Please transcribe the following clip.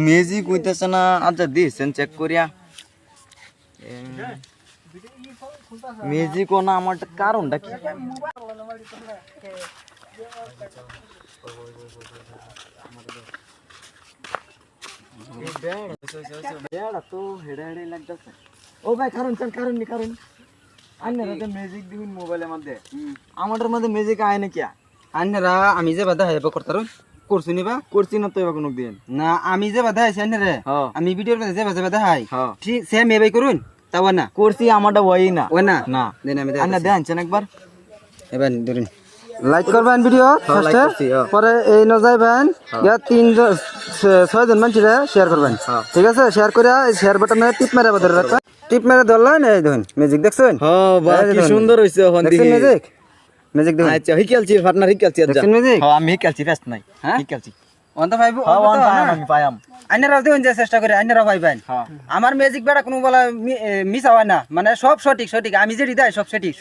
Magic হইতেছে না। আচ্ছা দিয়েছেন চেক করিয়া। ম্যাজিক ও না আমার কারণটা কি? ও ভাই কারণ কারণ ম্যাজিক দিবেন মোবাইলের মধ্যে, আমাদের মধ্যে ম্যাজিক আয় না কিয়া? আন্নারা আমি যে বাধা হেব করতারো করছু নিবা করছি না তো এবার কোনো দিন। না আমি যে বাধা আইছি আন্নারে হ্যাঁ আমি ভিডিওর মধ্যে যে বাধা হাই হ্যাঁ ঠিক সেম এবাই করুন তাও না করছি, আমারটা ওই না। ওই না না দেন আমি আন্না দেখাচ্ছেন একবার। এবার ধরুন লাইক করবেন ভিডিও হ্যাঁ, like করছি, হ্যাঁ। পরে এই ন যাইবেন ইয়া 6জন মানুষরা শেয়ার করবেন হ্যাঁ। ঠিক আছে শেয়ার করে শেয়ার বাটনে টিপ মেরে ধরে রাখবেন টিপ মেরে ধরলেন এই দেখুন ম্যাজিক দেখছেন হ্যাঁ বা এই যে কি দেখুন। সুন্দর হইছে এখন দেখছেন দেখি। ম্যাজিক ম্যাজিক দেখুন আচ্ছা হিকেলছি পার্টনার হিকেলছি আচ্ছা। দেখছেন ম্যাজিক হ্যাঁ আমি হিকেলছি ফেস্ট নাই। হ্যাঁ? হিকেলছি। অন্ত পাইবো হ্যাঁ ওয়ান পায়াম আমি পায়াম। আইনারাও দেখুন যে চেষ্টা করে আইনারাও পাইবেন হ্যাঁ আমার ম্যাজিক বেড়া কোনো বলা মিস হয় না মানে সব সঠিক আমি যে হৃদয় সব সঠিক